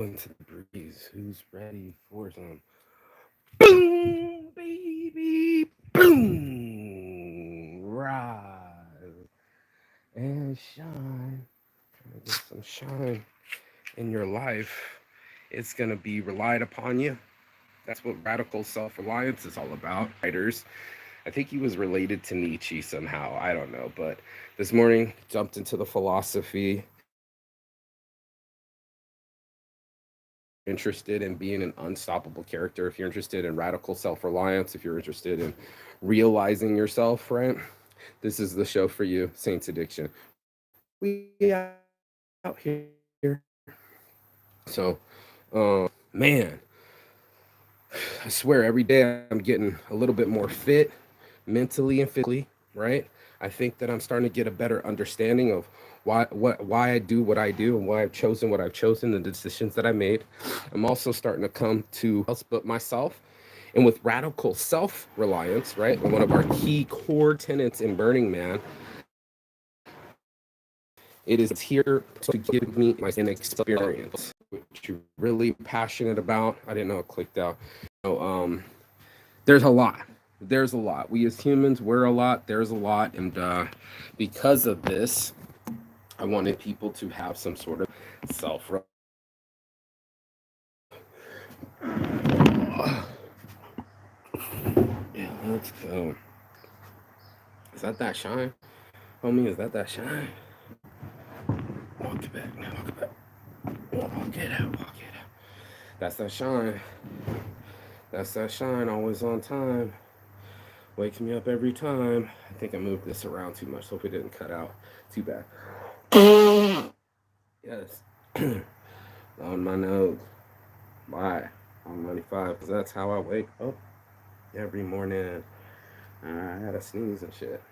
Into the breeze. Who's ready for some boom, baby, boom, rise and shine. Trying to get some shine in your life. It's gonna be relied upon you. That's what radical self-reliance is all about. Writers. I think he was related to Nietzsche somehow. I don't know, but this morning jumped into the philosophy. Interested in being an unstoppable character, if you're interested in radical self-reliance, if you're interested in realizing yourself, right? This is the show for you, Saints Addiction. We out here. So, man, I swear every day I'm getting a little bit more fit mentally and physically, right? I think that I'm starting to get a better understanding of why I do what I do and why I've chosen what I've chosen, the decisions that I made. I'm also starting to come to else but myself. And with radical self-reliance, right? One of our key core tenets in Burning Man, it is here to give me my experience, which you're really passionate about. I didn't know it clicked out. So, there's a lot. There's a lot. We as humans, we're a lot. There's a lot. And because of this, I wanted people to have some sort of self. Yeah, let's go. Is that shine? Homie, is that shine? Walk it back. Now walk it back. Walk it out. Walk it out. That's that shine. That's that shine. Always on time. Wakes me up every time. I think I moved this around too much. Hope it didn't cut out. Too bad. Yes. On my nose. Why? On 95. Because that's how I wake up every morning. I had a sneeze and shit.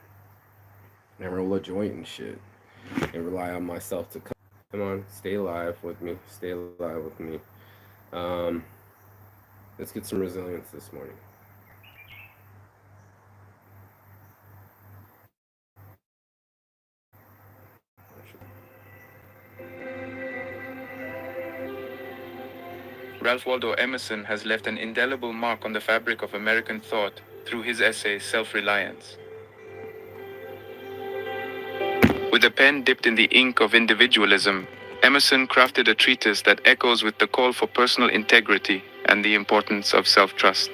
I roll a joint and shit. And rely on myself to come on. Stay alive with me. Stay alive with me. Um, let's get some resilience this morning. Ralph Waldo Emerson has left an indelible mark on the fabric of American thought through his essay Self-Reliance. With a pen dipped in the ink of individualism, Emerson crafted a treatise that echoes with the call for personal integrity and the importance of self-trust.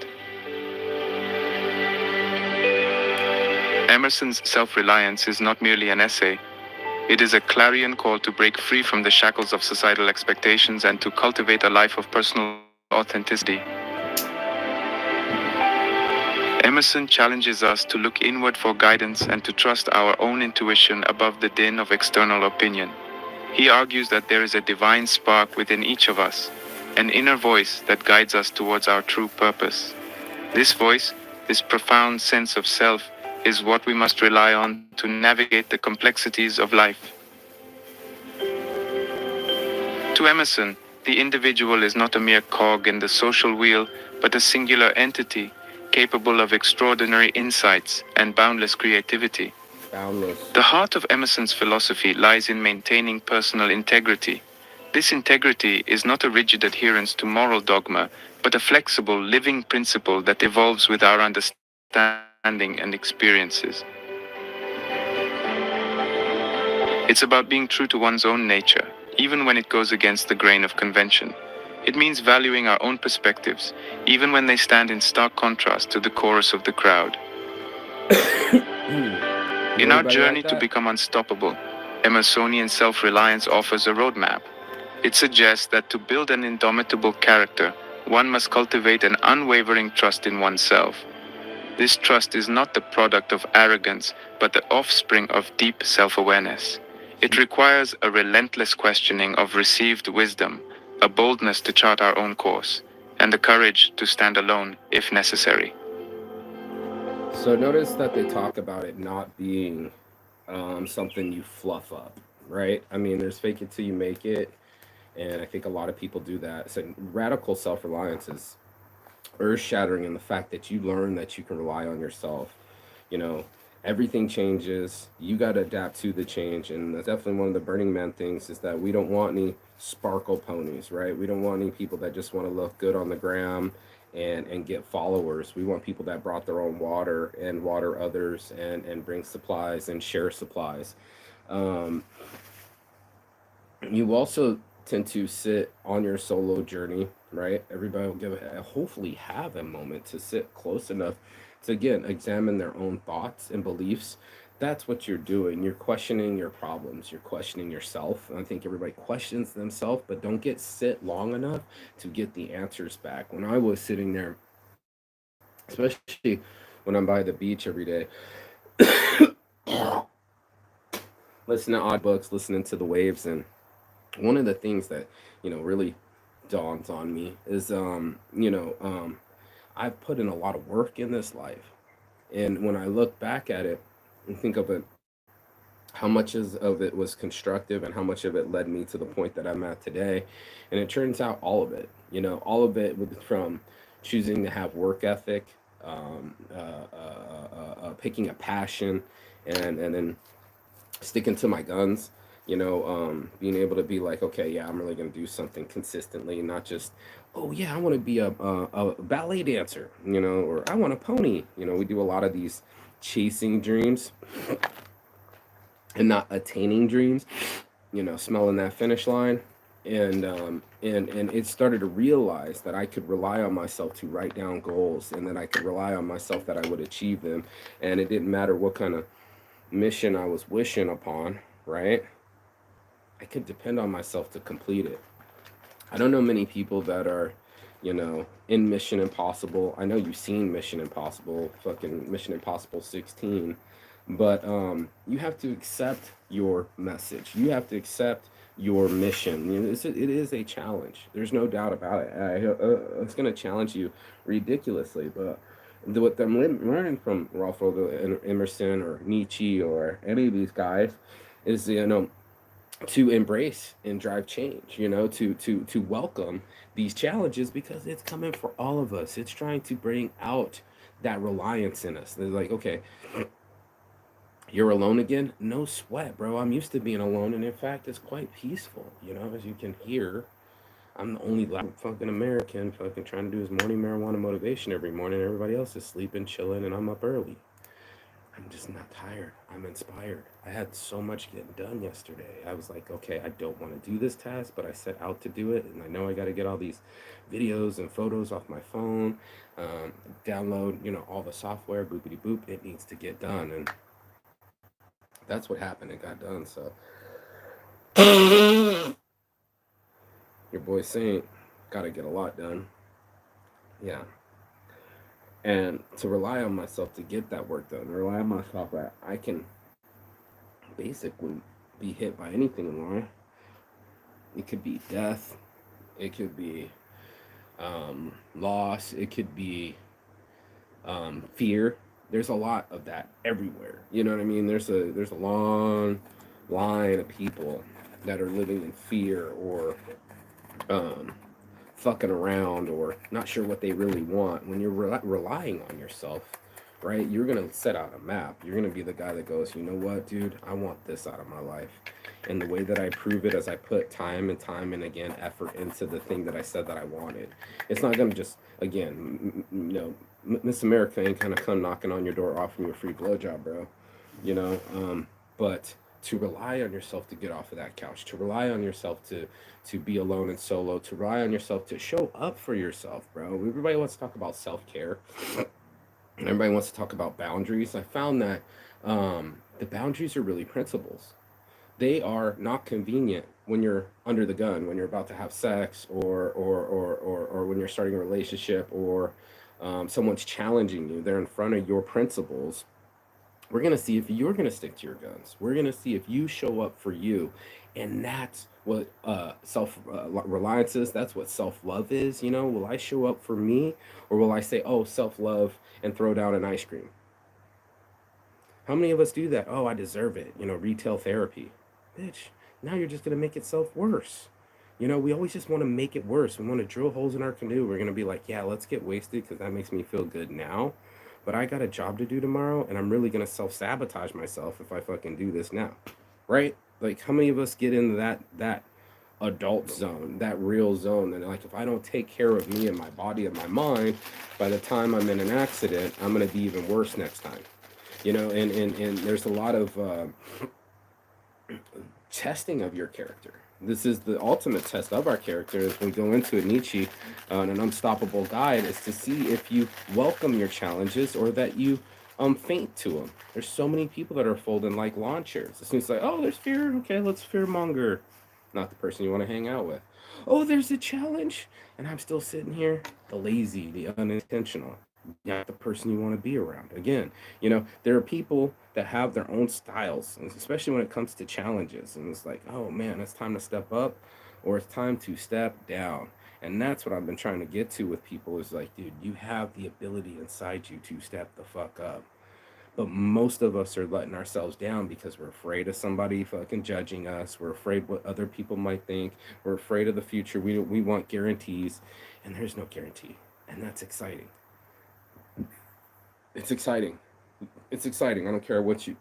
Emerson's Self-Reliance is not merely an essay. It is a clarion call to break free from the shackles of societal expectations and to cultivate a life of personal authenticity. Emerson challenges us to look inward for guidance and to trust our own intuition above the din of external opinion. He argues that there is a divine spark within each of us, an inner voice that guides us towards our true purpose. This voice, this profound sense of self, is what we must rely on to navigate the complexities of life. To Emerson, the individual is not a mere cog in the social wheel, but a singular entity, capable of extraordinary insights and boundless creativity. The heart of Emerson's philosophy lies in maintaining personal integrity. This integrity is not a rigid adherence to moral dogma, but a flexible, living principle that evolves with our understanding and experiences. It's about being true to one's own nature, even when it goes against the grain of convention. It means valuing our own perspectives, even when they stand in stark contrast to the chorus of the crowd. In our journey to become unstoppable, Emersonian self-reliance offers a roadmap. It suggests that to build an indomitable character, one must cultivate an unwavering trust in oneself. This trust is not the product of arrogance, but the offspring of deep self-awareness. It requires a relentless questioning of received wisdom, a boldness to chart our own course, and the courage to stand alone if necessary. So notice that they talk about it not being something you fluff up, right? I mean, there's fake it till you make it, and I think a lot of people do that. So radical self-reliance is earth-shattering in the fact that you learn that you can rely on yourself. You know, everything changes. You got to adapt to the change, and that's definitely one of the Burning Man things is that we don't want any sparkle ponies, right? We don't want any people that just want to look good on the gram and get followers. We want people that brought their own water and water others and bring supplies and share supplies. Um, you also tend to sit on your solo journey, right? Everybody will hopefully have a moment to sit close enough to again examine their own thoughts and beliefs. That's what you're doing. You're questioning your problems. You're questioning yourself. And I think everybody questions themselves, but don't get sit long enough to get the answers back. When I was sitting there, especially when I'm by the beach every day, listening to audiobooks, listening to the waves, and one of the things that really dawns on me is I've put in a lot of work in this life, and when I look back at it and think of it, how much of it was constructive and how much of it led me to the point that I'm at today, and it turns out all of it, all of it from choosing to have work ethic, picking a passion, and then sticking to my guns, being able to be like, okay, yeah, I'm really going to do something consistently, not just, oh yeah, I want to be a ballet dancer, or I want a pony. We do a lot of these chasing dreams and not attaining dreams, smelling that finish line. And it started to realize that I could rely on myself to write down goals, and that I could rely on myself that I would achieve them, and it didn't matter what kind of mission I was wishing upon, right? I could depend on myself to complete it. I don't know many people that are, in Mission Impossible. I know you've seen Mission Impossible, fucking Mission Impossible 16, but you have to accept your message. You have to accept your mission. It is a challenge. There's no doubt about it. It's going to challenge you ridiculously, but what I'm learning from Ralph Waldo Emerson or Nietzsche or any of these guys is, to embrace and drive change, to welcome these challenges, because it's coming for all of us. It's trying to bring out that reliance in us. They're like, okay, you're alone again? No sweat, bro. I'm used to being alone, and in fact, it's quite peaceful. As you can hear, I'm the only loud fucking American fucking trying to do his morning marijuana motivation every morning. Everybody else is sleeping, chilling, and I'm up early. I'm just not tired. I'm inspired. I had so much getting done yesterday. I was like, okay, I don't want to do this task, but I set out to do it. And I know I got to get all these videos and photos off my phone, download, all the software, boopity boop. It needs to get done. And that's what happened. It got done. So, your boy Saint got to get a lot done. Yeah. And to rely on myself to get that work done, rely on myself that I can basically be hit by anything in life. It could be death, it could be loss, it could be fear. There's a lot of that everywhere. You know what I mean? There's a long line of people that are living in fear, or um, fucking around, or not sure what they really want. When you're relying on yourself, right, you're gonna set out a map. You're gonna be the guy that goes, you know what, dude, I want this out of my life, and the way that I prove it is I put time and again effort into the thing that I said that I wanted. It's not gonna just, again, Miss America ain't kind of come knocking on your door offering you a free blowjob, bro. But to rely on yourself to get off of that couch, to rely on yourself to be alone and solo, to rely on yourself to show up for yourself, bro. Everybody wants to talk about self-care. Everybody wants to talk about boundaries. I found that the boundaries are really principles. They are not convenient when you're under the gun, when you're about to have sex, or when you're starting a relationship, or someone's challenging you. They're in front of your principles. We're going to see if you're going to stick to your guns. We're going to see if you show up for you. And that's what self reliance is. That's what self love is. Will I show up for me, or will I say, oh, self love, and throw down an ice cream? How many of us do that? Oh, I deserve it. Retail therapy. Bitch, now you're just going to make itself worse. We always just want to make it worse. We want to drill holes in our canoe. We're going to be like, yeah, let's get wasted because that makes me feel good now. But I got a job to do tomorrow, and I'm really going to self-sabotage myself if I fucking do this now. Right? Like, how many of us get into that adult zone, that real zone. And like, if I don't take care of me and my body and my mind, by the time I'm in an accident, I'm going to be even worse next time. And there's a lot of testing of your character. This is the ultimate test of our character as we go into it. Nietzsche, an unstoppable guide, is to see if you welcome your challenges or that you faint to them. There's so many people that are folding like lawn chairs. As soon as it's like, oh, there's fear, okay, let's fear monger. Not the person you want to hang out with. Oh, there's a challenge, and I'm still sitting here. The lazy, the unintentional, not the person you want to be around. Again, there are people that have their own styles, especially when it comes to challenges. And it's like, oh man, it's time to step up or it's time to step down. And that's what I've been trying to get to with people is like, dude, you have the ability inside you to step the fuck up. But most of us are letting ourselves down because we're afraid of somebody fucking judging us. We're afraid what other people might think. We're afraid of the future. We want guarantees, and there's no guarantee. And that's exciting. It's exciting. It's exciting. I don't care what you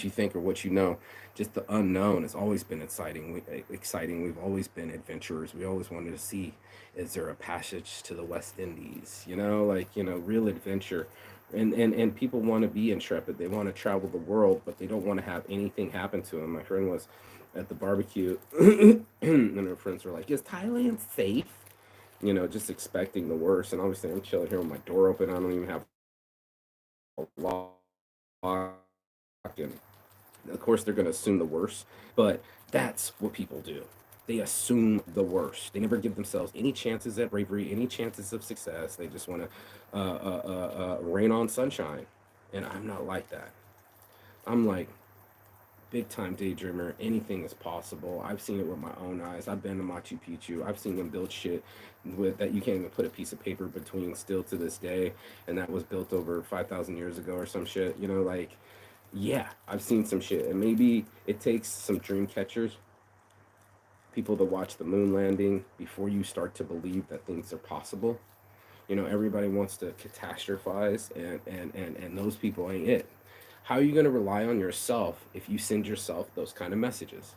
think or what you know. Just the unknown has always been exciting. Exciting. We've always been adventurers. We always wanted to see, is there a passage to the West Indies? Real adventure. And people want to be intrepid. They want to travel the world, but they don't want to have anything happen to them. My friend was at the barbecue, and her friends were like, "Is Thailand safe?" Just expecting the worst. And obviously, I'm chilling here with my door open. I don't even have a lock, and of course, they're going to assume the worst, but that's what people do. They assume the worst. They never give themselves any chances at bravery, any chances of success. They just want to rain on sunshine. And I'm not like that. I'm like, big time daydreamer. Anything is possible. I've seen it with my own eyes. I've been to Machu Picchu. I've seen them build shit with that you can't even put a piece of paper between still to this day, and that was built over 5,000 years ago or some shit. Like, yeah, I've seen some shit, and maybe it takes some dream catchers, people to watch the moon landing before you start to believe that things are possible. Everybody wants to catastrophize, and those people ain't it. How are you going to rely on yourself if you send yourself those kind of messages?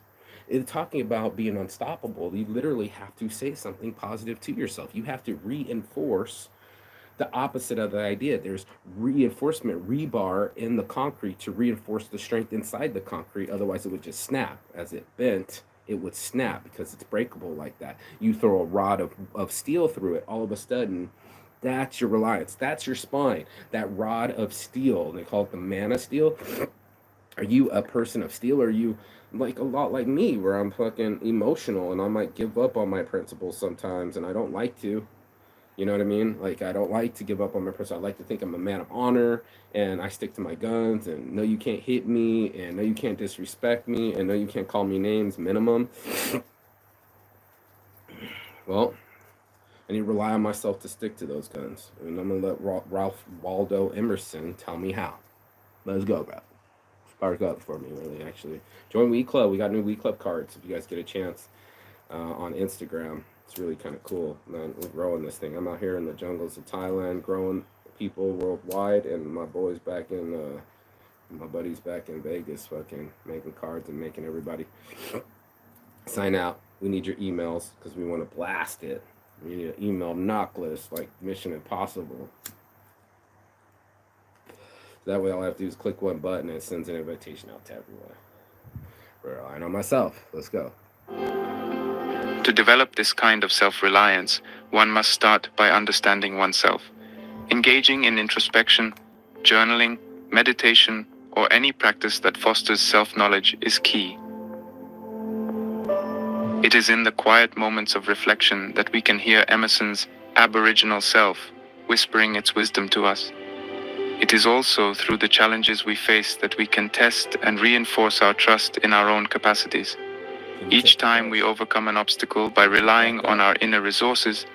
In talking about being unstoppable, you literally have to say something positive to yourself. You have to reinforce the opposite of the idea. There's reinforcement, rebar in the concrete to reinforce the strength inside the concrete. Otherwise, it would just snap. As it bent, it would snap because it's breakable like that. You throw a rod of steel through it, all of a sudden, that's your reliance. That's your spine. That rod of steel. They call it the man of steel. Are you a person of steel? Or are you like a lot like me, where I'm fucking emotional and I might give up on my principles sometimes, and I don't like to. You know what I mean? Like, I don't like to give up on my person. I like to think I'm a man of honor, and I stick to my guns, and no, you can't hit me, and no, you can't disrespect me, and no, you can't call me names, minimum. Well, I need to rely on myself to stick to those guns. And I'm going to let Ralph Waldo Emerson tell me how. Let's go, bro. Spark up for me, really, actually. Join We Club. We got new We Club cards if you guys get a chance on Instagram. It's really kind of cool, man. We're growing this thing. I'm out here in the jungles of Thailand, growing people worldwide, and my boys back in, my buddies back in Vegas, fucking making cards and making everybody sign out. We need your emails because we want to blast it. We need an email knock list like Mission Impossible. That way, all I have to do is click one button and it sends an invitation out to everyone. Relying on myself. Let's go. To develop this kind of self-reliance, one must start by understanding oneself. Engaging in introspection, journaling, meditation, or any practice that fosters self-knowledge is key. It is in the quiet moments of reflection that we can hear Emerson's aboriginal self whispering its wisdom to us. It is also through the challenges we face that we can test and reinforce our trust in our own capacities. Each time we overcome an obstacle by relying on our inner resources,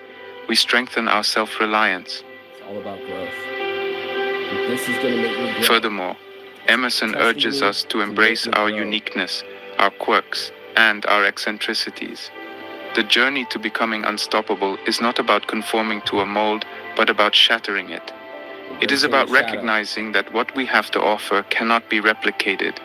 we strengthen our self-reliance. It's all about growth. This is going to make me grow. Furthermore, Emerson urges us to embrace our uniqueness, our quirks, and our eccentricities. The journey to becoming unstoppable is not about conforming to a mold, but about shattering it. It is about recognizing that what we have to offer cannot be replicated.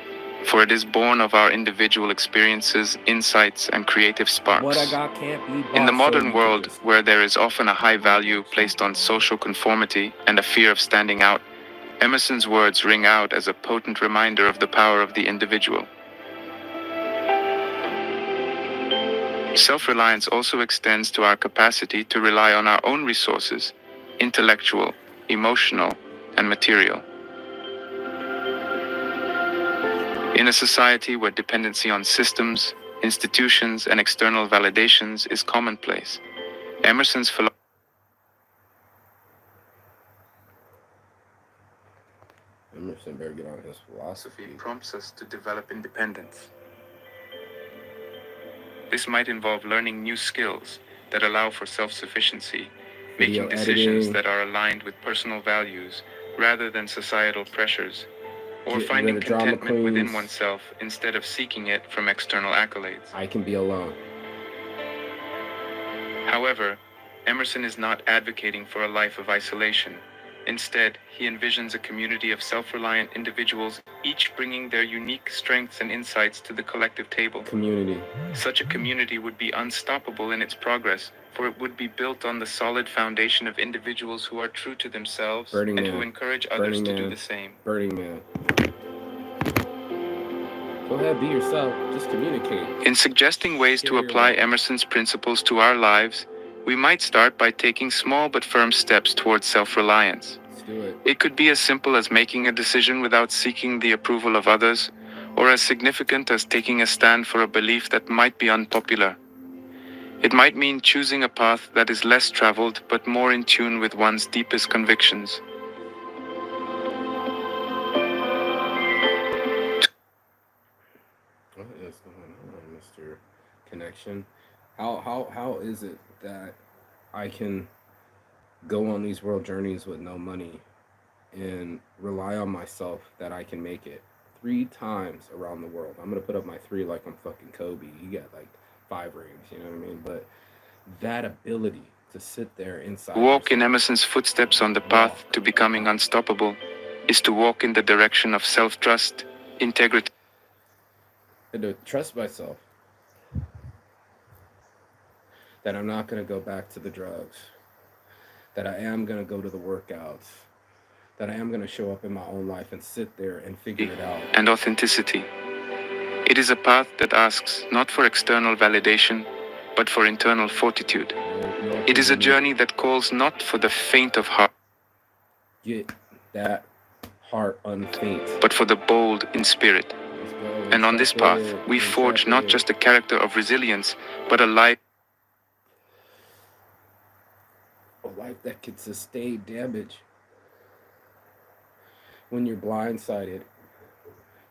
for it is born of our individual experiences, insights, and creative What I sparks. got can't be In the bought, so modern you could world, just where there is often a high value placed on social conformity and a fear of standing out, Emerson's words ring out as a potent reminder of the power of the individual. Self reliance also extends to our capacity to rely on our own resources, intellectual, emotional, and material. In a society where dependency on systems, institutions, and external validations is commonplace, Emerson's Emerson better get on his philosophy philosophy. prompts us to develop independence. This might involve learning new skills that allow for self sufficiency, Video making decisions editing, that are aligned with personal values rather than societal pressures, or getting rid finding of drama contentment within queens. oneself instead of seeking it from external accolades. I can be alone. However, Emerson is not advocating for a life of isolation. Instead, he envisions a community of self reliant individuals, each bringing their unique strengths and insights to the collective table. Community. Such a community would be unstoppable in its progress, for it would be built on the solid foundation of individuals who are true to themselves Burning and who Man. encourage others Burning to do Man. the same. Burning Man. Go ahead, be yourself. Just communicate. In suggesting ways to Share your apply life. Emerson's principles to our lives, we might start by taking small but firm steps towards self reliance. Let's do it. It could be as simple as making a decision without seeking the approval of others, or as significant as taking a stand for a belief that might be unpopular. It might mean choosing a path that is less traveled but more in tune with one's deepest convictions. What is going on, Mr. Connection? How is it that I can go on these world journeys with no money and rely on myself that I can make it 3 times around the world? I'm gonna put up my three like I'm fucking Kobe. You got like 5 rings, you know what I mean? But that ability to sit there inside Walk in yourself, Emerson's footsteps on the path to becoming unstoppable is to walk in the direction of self trust, integrity, and to trust myself that I'm not gonna go back to the drugs, that I am gonna go to the workouts, that I am gonna show up in my own life and sit there and figure it out. and authenticity. It is a path that asks not for external validation, but for internal fortitude. It is a journey that calls not for the faint of heart, Get that heart unfaint. but for the bold in spirit. Let's go. And on this path, Intrepid, we forge not intrepid. just a character of resilience, but a life A life that can sustain damage when you're blindsided,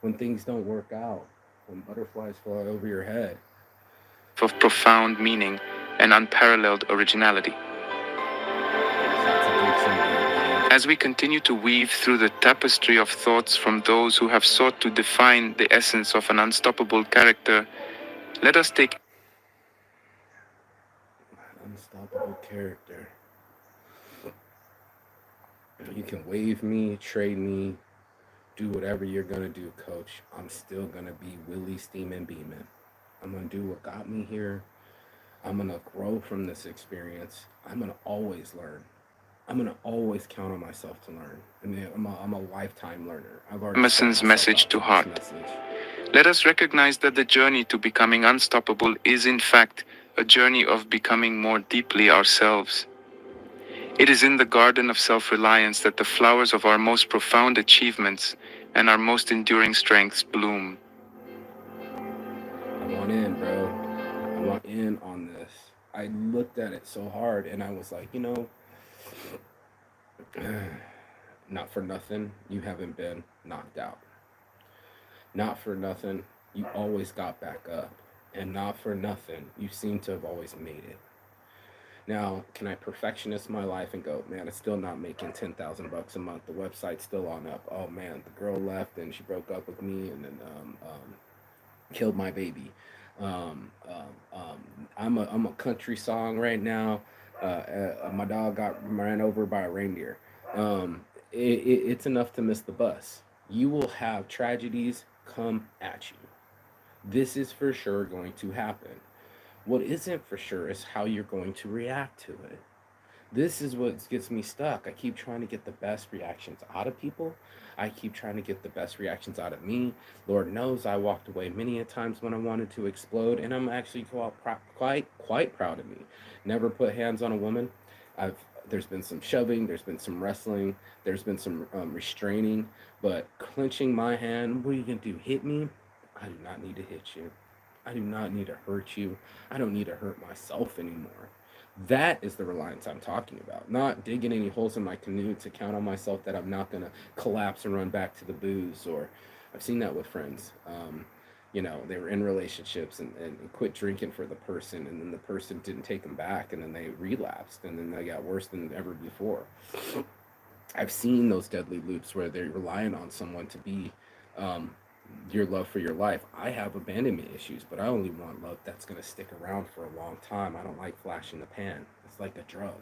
when things don't work out, when butterflies fly over your head. of profound meaning and unparalleled originality. As we continue to weave through the tapestry of thoughts from those who have sought to define the essence of an unstoppable character, let us take Unstoppable character. You can wave me, trade me, do whatever you're gonna do, coach. I'm still gonna be Willie Steamin' Beamin'. I'm gonna do what got me here. I'm gonna grow from this experience. I'm gonna always learn. I'm gonna always count on myself to learn. I mean, I'm a lifetime learner. I've already Emerson's set myself message out to for heart. this message. Let us recognize that the journey to becoming unstoppable is, in fact, a journey of becoming more deeply ourselves. It is in the garden of self reliance that the flowers of our most profound achievements and our most enduring strengths bloom. I want in, bro. I want in on this. I looked at it so hard and I was like, not for nothing, you haven't been knocked out. Not for nothing, you always got back up. And not for nothing, you seem to have always made it. Now, can I perfectionist my life and go, man, it's still not making 10,000 bucks a month. The website's still on up. Oh man, the girl left and she broke up with me and then killed my baby. I'm a country song right now. My dog got ran over by a reindeer. It's enough to miss the bus. You will have tragedies come at you. This is for sure going to happen. What isn't for sure is how you're going to react to it. This is what gets me stuck. I keep trying to get the best reactions out of people. I keep trying to get the best reactions out of me. Lord knows I walked away many a times when I wanted to explode, and I'm actually quite proud of me. Never put hands on a woman. I've There's been some shoving, there's been some wrestling, there's been some restraining, but clenching my hand. What are you gonna do? Hit me? I do not need to hit you. I do not need to hurt you. I don't need to hurt myself anymore. That is the reliance I'm talking about. Not digging any holes in my canoe to count on myself that I'm not going to collapse and run back to the booze. Or I've seen that with friends. They were in relationships and quit drinking for the person, and then the person didn't take them back, and then they relapsed, and then they got worse than ever before. I've seen those deadly loops where they're relying on someone to be um, your love for your life. I have abandonment issues, but I only want love that's going to stick around for a long time. I don't like flash in the pan. It's like a drug.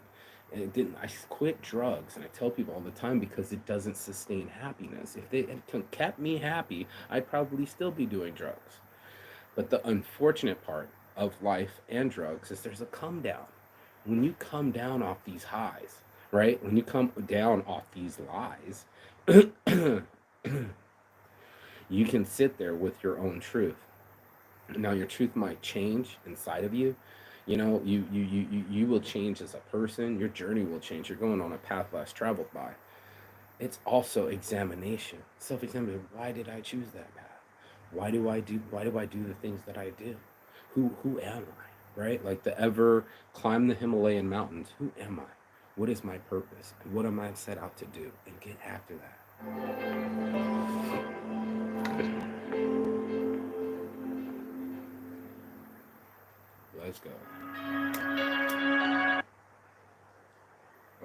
And it didn't. I quit drugs, and I tell people all the time because it doesn't sustain happiness. If it kept me happy, I'd probably still be doing drugs. But the unfortunate part of life and drugs is there's a come down. When you come down off these highs, right? When you come down off these lies, you can sit there with your own truth. Now your truth might change inside of you. You will change as a person. Your journey will change. You're going on a path less traveled by. It's also examination, self-examination. Why did I choose that path? Why do I do the things that I do? Who am I? Right? Like the ever climb the Himalayan mountains. Who am I? What is my purpose? And what am I set out to do? And get after that. Let's go.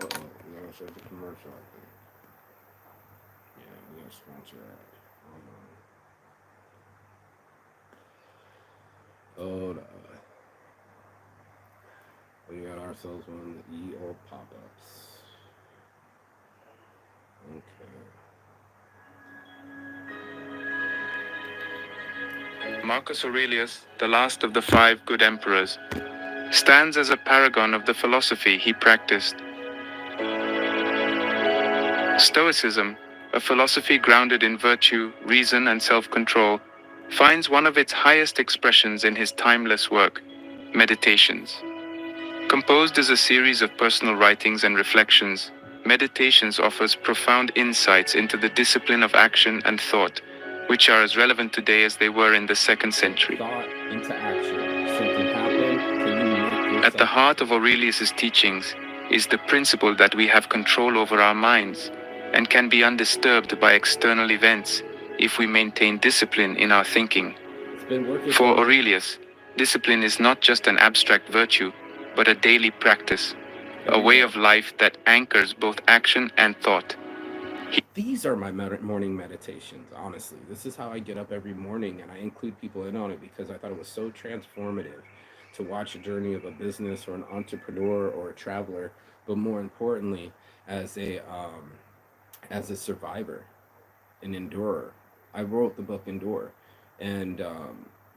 Uh-oh, we gotta start the commercial, I think. Yeah, we gotta sponsor ad. Hold on. We got ourselves one of the old pop-ups. Okay. Marcus Aurelius, the last of the 5 good emperors, stands as a paragon of the philosophy he practiced. Stoicism, a philosophy grounded in virtue, reason, and self-control, finds one of its highest expressions in his timeless work, Meditations. Composed as a series of personal writings and reflections, Meditations offers profound insights into the discipline of action and thought, which are as relevant today as they were in the 2nd century. Thought into action. Something happened. Can you make yourself? At the heart of Aurelius's teachings is the principle that we have control over our minds and can be undisturbed by external events if we maintain discipline in our thinking. For Aurelius, discipline is not just an abstract virtue, but a daily practice, a way of life that anchors both action and thought. These are my morning meditations, honestly. This is how I get up every morning, and I include people in on it because I thought it was so transformative to watch a journey of a business or an entrepreneur or a traveler, but more importantly, as a survivor, an endurer. I wrote the book Endure, and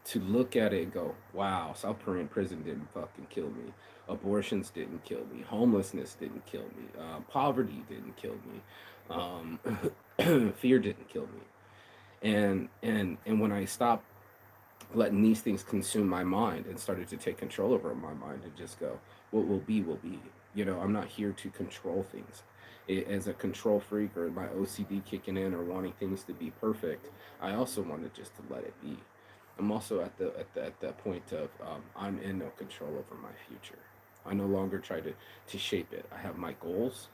to look at it and go, wow, South Korean prison didn't fucking kill me. Abortions didn't kill me. Homelessness didn't kill me. Poverty didn't kill me. Fear didn't kill me. And when I stopped letting these things consume my mind and started to take control over my mind and just go, what will be will be. I'm not here to control things. As a control freak or my OCD kicking in or wanting things to be perfect, I also wanted just to let it be. I'm also at the point of I'm in no control over my future. I no longer try to shape it. I have my goals.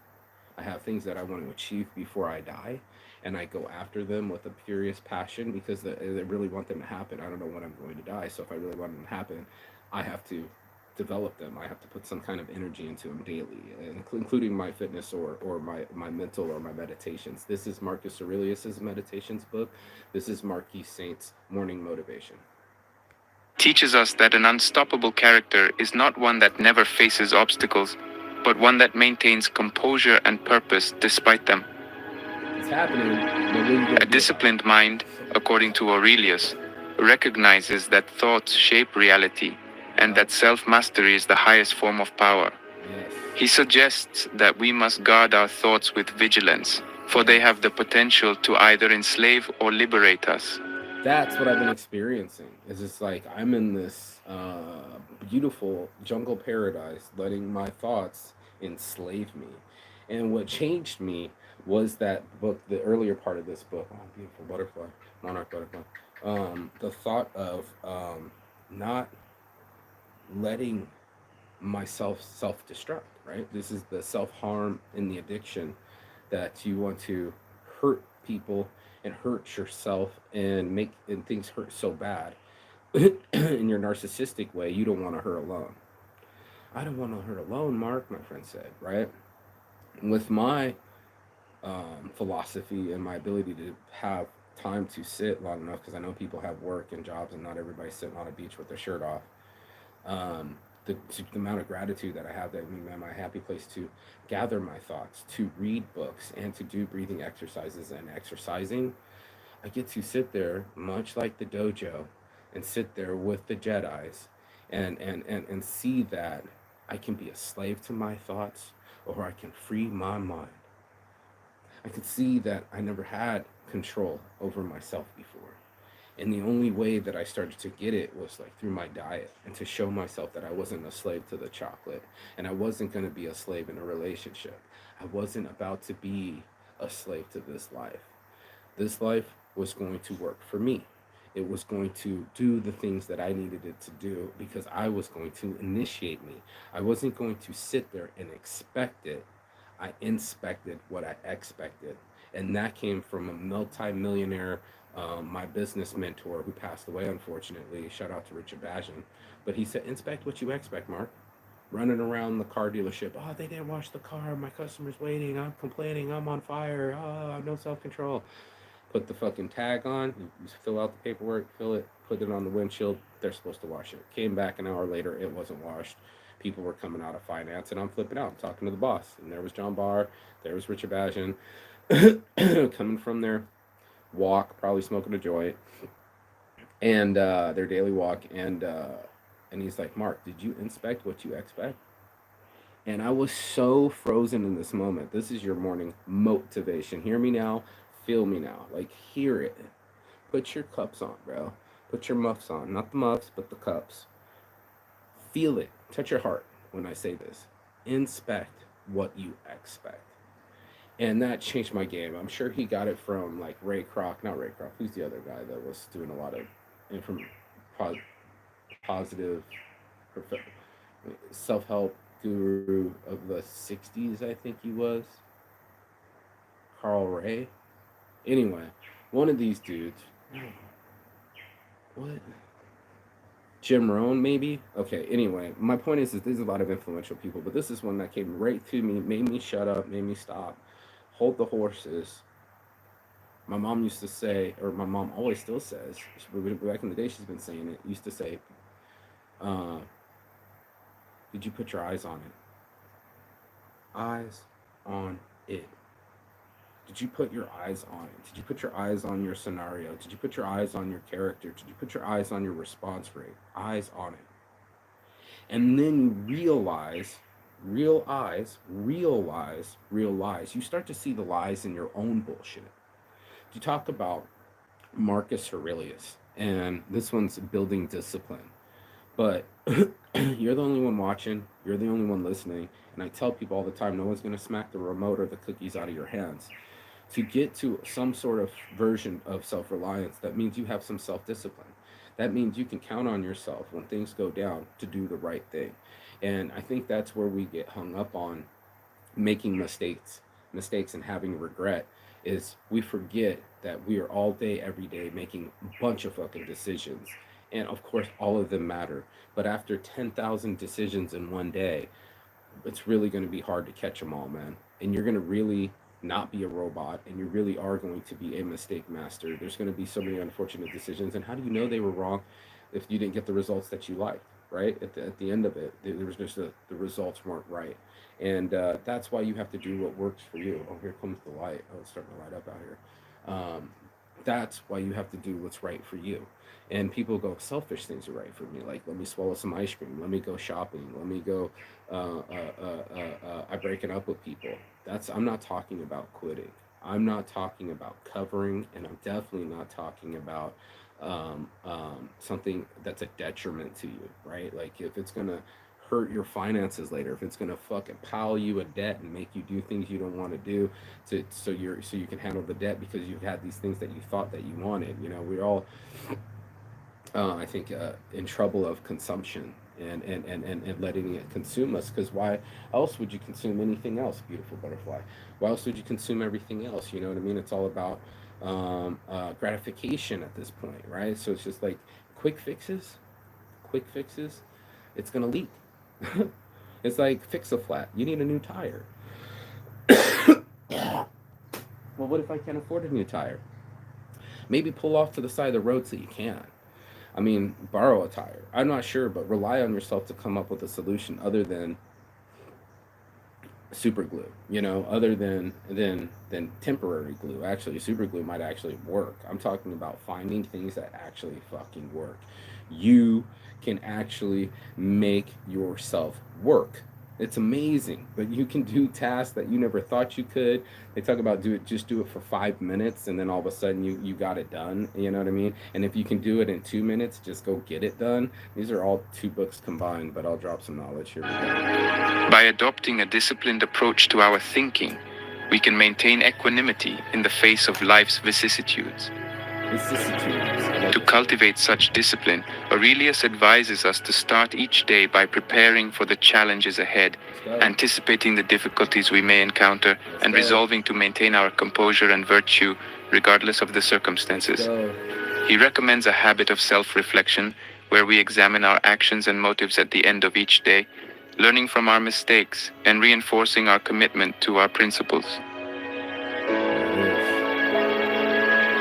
I have things that I want to achieve before I die, and I go after them with a furious passion because I really want them to happen. I don't know when I'm going to die, so if I really want them to happen, I have to develop them. I have to put some kind of energy into them daily, including my fitness or my mental or my meditations. This is Marcus Aurelius's meditations book. This is Marquis Saint's morning motivation. Teaches us that an unstoppable character is not one that never faces obstacles, but one that maintains composure and purpose despite them. It's happening. No A disciplined mind, according to Aurelius, recognizes that thoughts shape reality and that self mastery is the highest form of power. Yes. He suggests that we must guard our thoughts with vigilance, for they have the potential to either enslave or liberate us. That's what I've been experiencing. Is it's like I'm in this beautiful jungle paradise, letting my thoughts enslave me. And what changed me was that book, the earlier part of this book. Oh, beautiful butterfly, monarch butterfly. The thought of not letting myself self destruct. Right. This is the self harm and the addiction that you want to hurt people and hurt yourself and make and things hurt so bad in your narcissistic way you don't want to hurt alone. I don't want to hurt alone, Mark, my friend said, right? With my philosophy and my ability to have time to sit long enough, because I know people have work and jobs and not everybody's sitting on a beach with their shirt off. um, the amount of gratitude that I have, that my happy place to gather my thoughts, to read books, and to do breathing exercises and exercising. I get to sit there, much like the dojo, and sit there with the Jedi's, and see that I can be a slave to my thoughts, or I can free my mind. I could see that I never had control over myself before. And the only way that I started to get it was like through my diet, and to show myself that I wasn't a slave to the chocolate, and I wasn't going to be a slave in a relationship. I wasn't about to be a slave to this life. This life was going to work for me. It was going to do the things that I needed it to do because I was going to initiate me. I wasn't going to sit there and expect it. I inspected what I expected. And that came from a multi-millionaire, my business mentor who passed away, unfortunately. Shout out to Richard Bajan. But he said, inspect what you expect, Mark. Running around the car dealership. Oh, they didn't wash the car. My customer's waiting. I'm complaining. I'm on fire. Oh, I have no self control. Put the fucking tag on. You fill out the paperwork, fill it, put it on the windshield. They're supposed to wash it. Came back an hour later. It wasn't washed. People were coming out of finance, and I'm flipping out. I'm talking to the boss. And there was John Barr. There was Richard Bajan coming from their walk, probably smoking a joint, and their daily walk. And he's like, Mark, did you inspect what you expect? And I was so frozen in this moment. This is your morning motivation. Hear me now. Feel me now. Like, hear it. Put your cups on, bro. Put your muffs on. Not the muffs, but the cups. Feel it. Touch your heart when I say this. Inspect what you expect. And that changed my game. I'm sure he got it from like Ray Kroc, not Ray Kroc. Who's the other guy that was doing a lot of inform- positive self-help guru of the 60s, I think he was. Carl Ray. Anyway, one of these dudes. What? Jim Rohn, maybe? Okay, anyway, my point is there's a lot of influential people, but this is one that came right to me, made me shut up, made me stop. Hold the horses. My mom used to say, or my mom always still says, back in the day she's been saying it, used to say, uh, did you put your eyes on it? Eyes on it. Did you put your eyes on it? Did you put your eyes on your scenario? Did you put your eyes on your character? Did you put your eyes on your response rate? Eyes on it. And then you realize, you start to see the lies in your own bullshit. You talk about Marcus Aurelius, and this one's building discipline. But you're the only one watching, you're the only one listening, and I tell people all the time, no one's going to smack the remote or the cookies out of your hands. To get to some sort of version of self-reliance, that means you have some self-discipline. That means you can count on yourself when things go down to do the right thing. And I think that's where we get hung up on making mistakes and having regret, is we forget that we are all day every day making a bunch of fucking decisions, and of course all of them matter, but after 10,000 decisions in one day, it's really going to be hard to catch them all, man. And you're going to really not be a robot, and you really are going to be a mistake master. There's going to be so many unfortunate decisions, and how do you know they were wrong if you didn't get the results that you liked? Right at the end of it, there was just the results weren't right, and that's why you have to do what works for you. Oh, here comes the light. Oh, it's starting to light up out here. Um, that's why you have to do what's right for you. And people go, selfish things are right for me. Like, let me swallow some ice cream. Let me go shopping. Let me go. I breaking up with people. I'm not talking about quitting. I'm not talking about covering, and I'm definitely not talking about something that's a detriment to you, right? Like, if it's gonna hurt your finances later, if it's gonna fucking pile you a debt and make you do things you don't want to do, so you can handle the debt because you've had these things that you thought that you wanted. We're all I think in trouble of consumption and letting it consume us, because why else would you consume anything else, beautiful butterfly? Why else would you consume everything else? You know what I mean? It's all about gratification at this point, right? So it's just like quick fixes, quick fixes, it's gonna leak. It's like fix a flat, you need a new tire. Well, what if I can't afford a new tire? Maybe pull off to the side of the road so you can. I mean, borrow a tire. I'm not sure, but rely on yourself to come up with a solution other than super glue. Other than temporary glue. Actually, super glue might actually work. I'm talking about finding things that actually fucking work. You can actually make yourself work. It's amazing, but you can do tasks that you never thought you could. They talk about do it for 5 minutes, and then all of a sudden you got it done. You know what I mean? And if you can do it in 2 minutes, just go get it done. These are all two books combined, but I'll drop some knowledge here. By adopting a disciplined approach to our thinking, we can maintain equanimity in the face of life's vicissitudes. To cultivate such discipline, Aurelius advises us to start each day by preparing for the challenges ahead, anticipating the difficulties we may encounter, and resolving to maintain our composure and virtue regardless of the circumstances. He recommends a habit of self-reflection, where we examine our actions and motives at the end of each day, learning from our mistakes and reinforcing our commitment to our principles.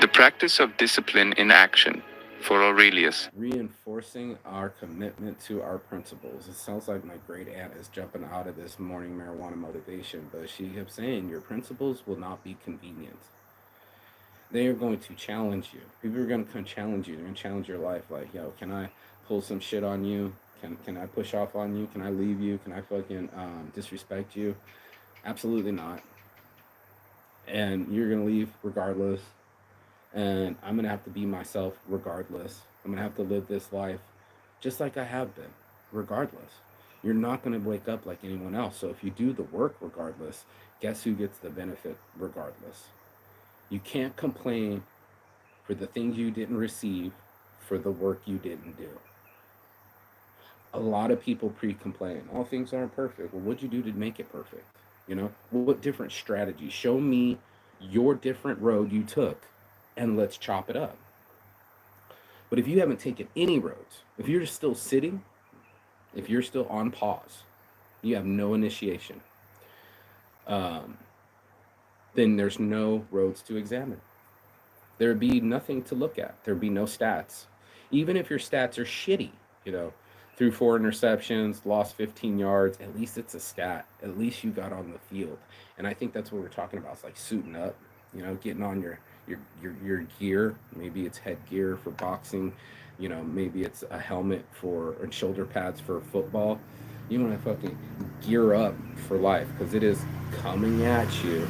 The practice of discipline in action, for Aurelius. Reinforcing our commitment to our principles. It sounds like my great aunt is jumping out of this morning marijuana motivation, but she kept saying your principles will not be convenient. They are going to challenge you. People are going to come challenge you. They're going to challenge your life. Like, yo, can I pull some shit on you? Can I push off on you? Can I leave you? Can I fucking disrespect you? Absolutely not. And you're going to leave regardless. And I'm going to have to be myself regardless. I'm going to have to live this life just like I have been, regardless. You're not going to wake up like anyone else. So if you do the work regardless, guess who gets the benefit regardless? You can't complain for the things you didn't receive for the work you didn't do. A lot of people pre-complain. All things aren't perfect. Well, what'd you do to make it perfect? What different strategy? Show me your different road you took, and let's chop it up. But if you haven't taken any roads, if you're still sitting, if you're still on pause, you have no initiation, then there's no roads to examine. There would be nothing to look at. There'd be no stats. Even if your stats are shitty, threw 4 interceptions, lost 15 yards, at least it's a stat. At least you got on the field. And I think that's what we're talking about. It's like suiting up, getting on your gear. Maybe it's headgear for boxing. Maybe it's a helmet and shoulder pads for football. You want to fucking gear up for life, because it is coming at you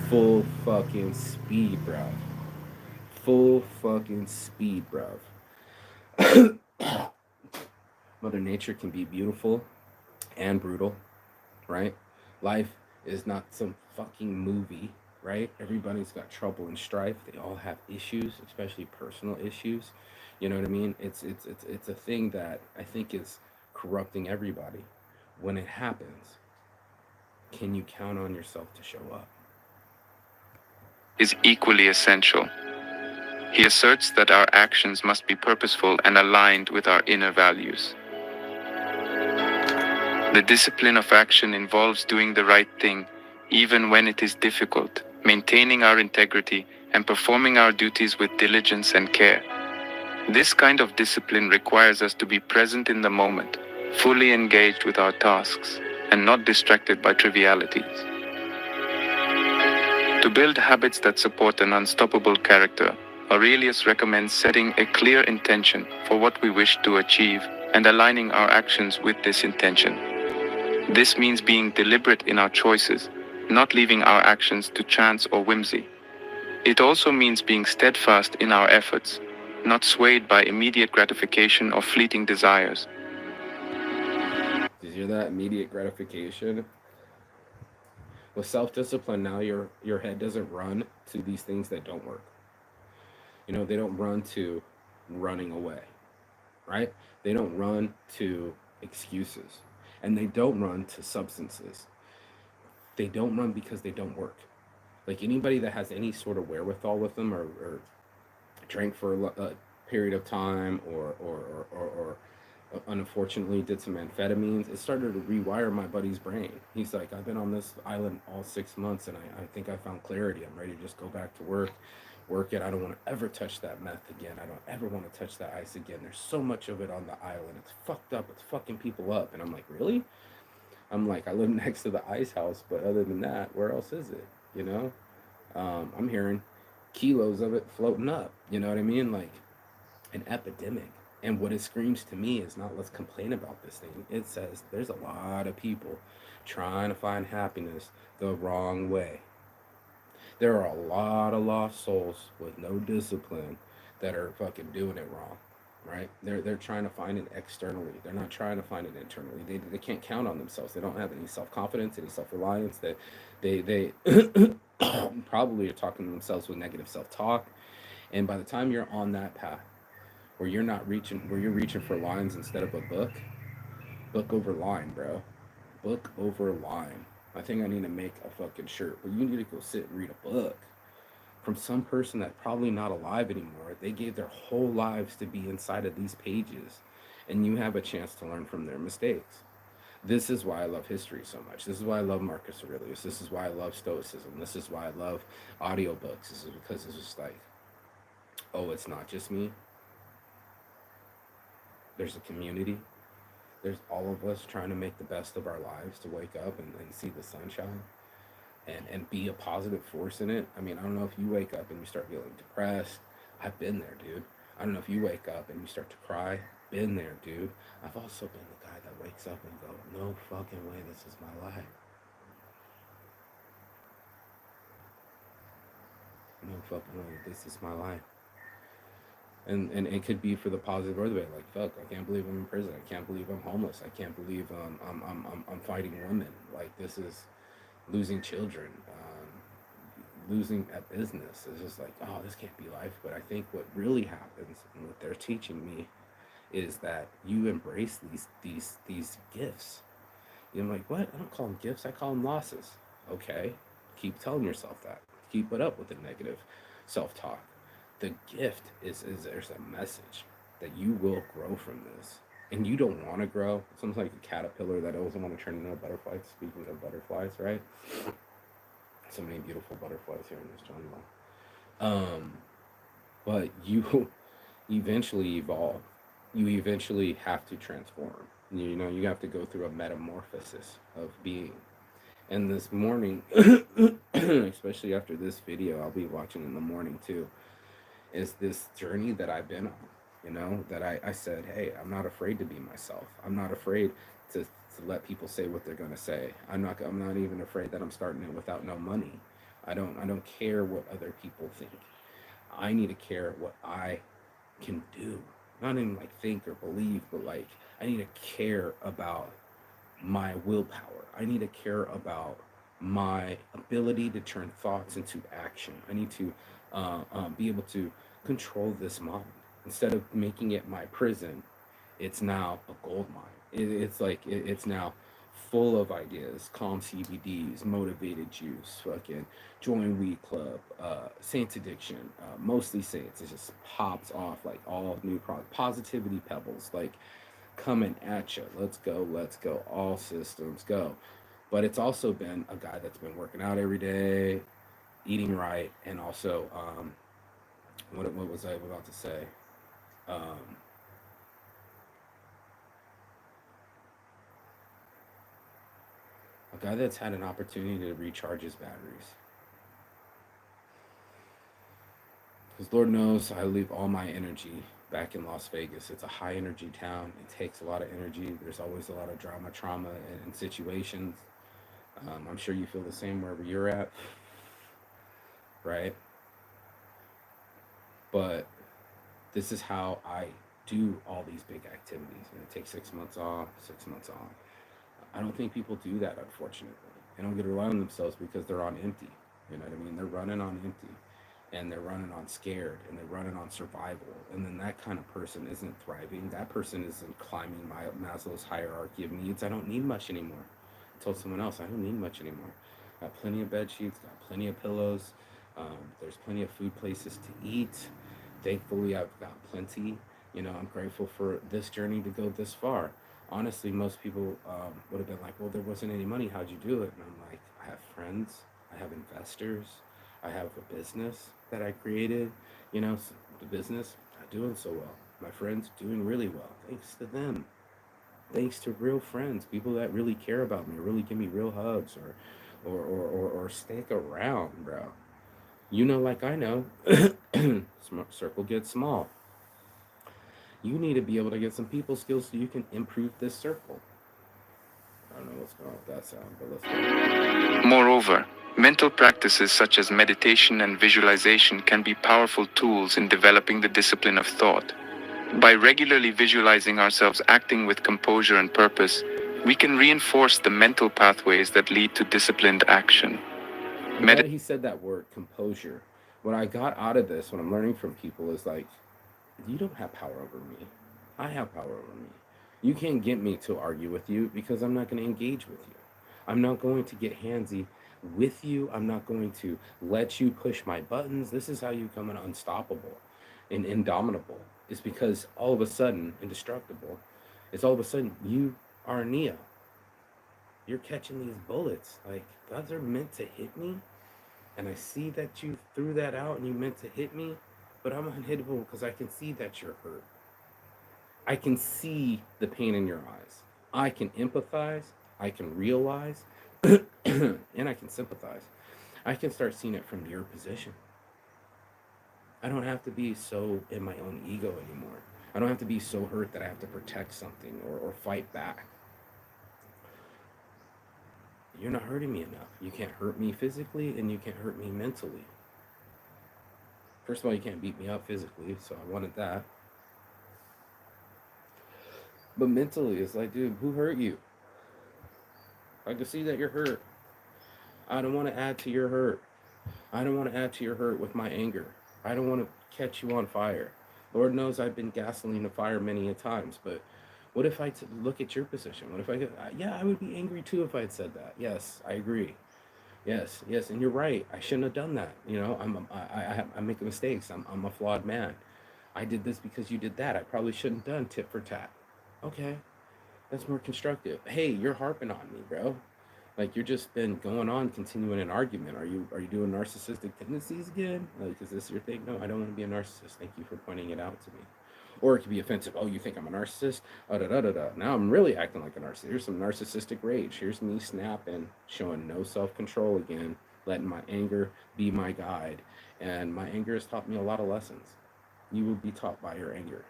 full fucking speed, bro. Full fucking speed, bro. Mother Nature can be beautiful and brutal, right? Life is not some fucking movie, right? Everybody's got trouble and strife. They all have issues, especially personal issues. You know what I mean? It's a thing that I think is corrupting everybody. When it happens, can you count on yourself to show up? Is equally essential. He asserts that our actions must be purposeful and aligned with our inner values. The discipline of action involves doing the right thing, even when it is difficult, maintaining our integrity, and performing our duties with diligence and care. This kind of discipline requires us to be present in the moment, fully engaged with our tasks, and not distracted by trivialities. To build habits that support an unstoppable character, Aurelius recommends setting a clear intention for what we wish to achieve and aligning our actions with this intention. This means being deliberate in our choices, not leaving our actions to chance or whimsy. It also means being steadfast in our efforts, not swayed by immediate gratification or fleeting desires. Did you hear that? Immediate gratification. With self-discipline, now your head doesn't run to these things that don't work. They don't run to running away, right? They don't run to excuses, and they don't run to substances. They don't run because they don't work. Like anybody that has any sort of wherewithal with them, or drank for a period of time, or unfortunately did some amphetamines, it started to rewire my buddy's brain. He's like, I've been on this island all 6 months, and I think I found clarity. I'm ready to just go back to work it. I don't want to ever touch that meth again. I don't ever want to touch that ice again. There's so much of it on the island. It's fucked up. It's fucking people up. And I'm like, really? I'm like, I live next to the ice house, but other than that, where else is it? You know? I'm hearing kilos of it floating up. You know what I mean? Like an epidemic. And what it screams to me is not let's complain about this thing. It says there's a lot of people trying to find happiness the wrong way. There are a lot of lost souls with no discipline that are fucking doing it wrong, right? They're trying to find it externally. They're not trying to find it internally. They can't count on themselves. They don't have any self confidence, any self reliance. They probably are talking to themselves with negative self talk. And by the time you're on that path, where you're reaching for lines instead of a book over line, bro. Book over line. I think I need to make a fucking shirt. But you need to go sit and read a book from some person that's probably not alive anymore. They gave their whole lives to be inside of these pages, and you have a chance to learn from their mistakes. This is why I love history so much. This is why I love Marcus Aurelius. This is why I love Stoicism. This is why I love audiobooks. This is because it's just like, oh, it's not just me. There's a community. There's all of us trying to make the best of our lives, to wake up and see the sunshine, and be a positive force in it. I mean, I don't know if you wake up and you start feeling depressed. I've been there, dude. I don't know if you wake up and you start to cry. Been there, dude. I've also been the guy that wakes up and go, no fucking way, this is my life. No fucking way, this is my life. And it could be for the positive or the bad. Like, fuck, I can't believe I'm in prison. I can't believe I'm homeless. I can't believe I'm fighting women. Like, this is losing children, losing at business. It's just like, oh, this can't be life. But I think what really happens, and what they're teaching me, is that you embrace these gifts. I'm like, what? I don't call them gifts. I call them losses. Okay, keep telling yourself that. Keep it up with the negative self-talk. The gift is there's a message that you will grow from this, and you don't want to grow. It's almost like a caterpillar that doesn't want to turn into a butterfly. Speaking of butterflies, right? So many beautiful butterflies here in this jungle. But you eventually evolve. You eventually have to transform. You have to go through a metamorphosis of being. And this morning, especially after this video, I'll be watching in the morning too, is this journey that I've been on. That I said, hey, I'm not afraid to be myself. I'm not afraid to let people say what they're gonna say. I'm not even afraid that I'm starting it without no money. I don't care what other people think. I need to care what I can do. Not even like think or believe, but like I need to care about my willpower. I need to care about my ability to turn thoughts into action. I need to be able to control this mind. Instead of making it my prison, it's now a gold mine. It's now full of ideas, calm CBDs, motivated juice, fucking join weed club, Saints addiction, mostly Saints. It just pops off like all new product, positivity pebbles, like coming at you. Let's go, all systems go. But it's also been a guy that's been working out every day, eating right, and also what was I about to say? Um, a guy that's had an opportunity to recharge his batteries. Because Lord knows I leave all my energy back in Las Vegas. It's a high energy town. It takes a lot of energy. There's always a lot of drama, trauma, and situations. I'm sure you feel the same wherever you're at, right? But this is how I do all these big activities. Take 6 months off, 6 months on. I don't think people do that, unfortunately. They don't get to rely on themselves because they're on empty. You know what I mean? They're running on empty, and they're running on scared, and they're running on survival. And then that kind of person isn't thriving. That person isn't climbing my Maslow's hierarchy of needs. I don't need much anymore. I told someone else I don't need much anymore. Got plenty of bed sheets, got plenty of pillows. There's plenty of food places to eat. Thankfully, I've got plenty. I'm grateful for this journey to go this far. Honestly, most people would have been like, well, there wasn't any money. How'd you do it? And I'm like, I have friends, I have investors, I have a business that I created. The business not doing so well. My friends doing really well. Thanks to them. Thanks to real friends, people that really care about me, really give me real hugs, or stick around, bro. Like I know, circle gets small. You need to be able to get some people skills so you can improve this circle. I don't know what's going on with that sound, but let's go. Moreover, mental practices such as meditation and visualization can be powerful tools in developing the discipline of thought. By regularly visualizing ourselves acting with composure and purpose, we can reinforce the mental pathways that lead to disciplined action. I'm glad he said that word, composure. What I got out of this, what I'm learning from people, is like, you don't have power over me. I have power over me. You can't get me to argue with you because I'm not going to engage with you. I'm not going to get handsy with you. I'm not going to let you push my buttons. This is how you become an unstoppable and indomitable. It's because all of a sudden, indestructible, it's all of a sudden you are a Neo. You're catching these bullets. Like, those are meant to hit me. And I see that you threw that out and you meant to hit me, but I'm unhittable because I can see that you're hurt. I can see the pain in your eyes. I can empathize. I can realize. And I can sympathize. I can start seeing it from your position. I don't have to be so in my own ego anymore. I don't have to be so hurt that I have to protect something or fight back. You're not hurting me enough. You can't hurt me physically and you can't hurt me mentally. First of all, you can't beat me up physically, so I wanted that. But mentally, it's like, dude, who hurt you? I can see that you're hurt. I don't want to add to your hurt. I don't want to add to your hurt with my anger. I don't want to catch you on fire. Lord knows I've been gasoline to fire many a times, but what if I look at your position? What if yeah, I would be angry too if I had said that. Yes, I agree. Yes, and you're right. I shouldn't have done that. I make mistakes. I'm a flawed man. I did this because you did that. I probably shouldn't have done tit for tat. Okay, that's more constructive. Hey, you're harping on me, bro. Like you're just been going on, continuing an argument. Are you doing narcissistic tendencies again? Like, is this your thing? No, I don't want to be a narcissist. Thank you for pointing it out to me. Or it could be offensive. Oh, you think I'm a narcissist? Oh, da da da da. Now I'm really acting like a narcissist. Here's some narcissistic rage. Here's me snapping, showing no self control again, letting my anger be my guide. And my anger has taught me a lot of lessons. You will be taught by your anger.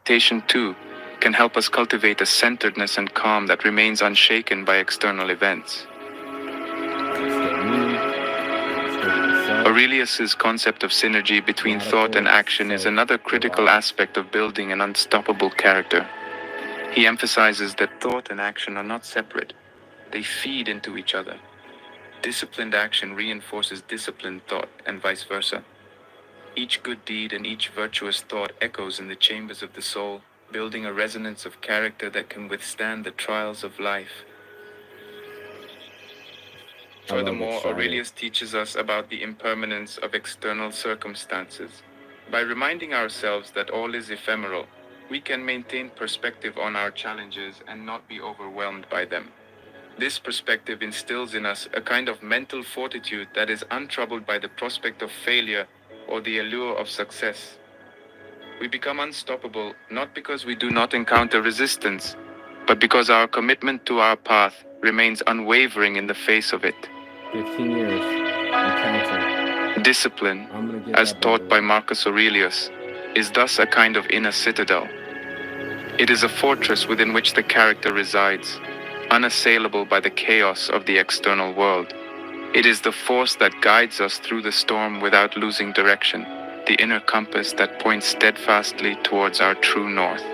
Meditation, too, can help us cultivate a centeredness and calm that remains unshaken by external events. Aurelius's concept of synergy between thought and action is another critical aspect of building an unstoppable character. He emphasizes that thought and action are not separate. They feed into each other. Disciplined action reinforces disciplined thought, and vice versa. Each good deed and each virtuous thought echoes in the chambers of the soul, building a resonance of character that can withstand the trials of life. Furthermore, Aurelius teaches us about the impermanence of external circumstances. By reminding ourselves that all is ephemeral, we can maintain perspective on our challenges and not be overwhelmed by them. This perspective instills in us a kind of mental fortitude that is untroubled by the prospect of failure or the allure of success. We become unstoppable not because we do not encounter resistance, but because our commitment to our path remains unwavering in the face of it. 15 years and counting. Discipline, I'm gonna get as that, by the taught by way. Marcus Aurelius, is thus a kind of inner citadel. It is a fortress within which the character resides, unassailable by the chaos of the external world. It is the force that guides us through the storm without losing direction, the inner compass that points steadfastly towards our true north.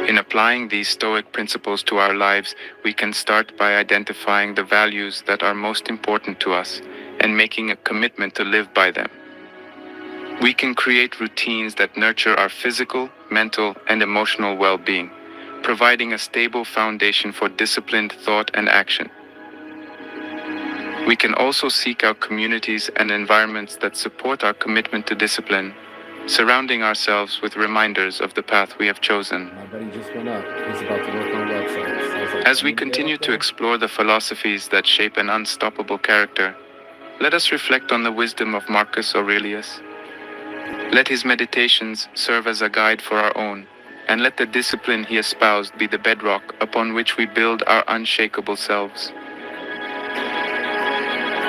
In applying these Stoic principles to our lives, we can start by identifying the values that are most important to us and making a commitment to live by them. We can create routines that nurture our physical, mental, and emotional well-being, providing a stable foundation for disciplined thought and action. We can also seek out communities and environments that support our commitment to discipline, surrounding ourselves with reminders of the path we have chosen. My buddy just went up. He's about to work on websites. I was like, As "Can we you get continue up to there?" explore the philosophies that shape an unstoppable character, let us reflect on the wisdom of Marcus Aurelius. Let his meditations serve as a guide for our own, and let the discipline he espoused be the bedrock upon which we build our unshakable selves.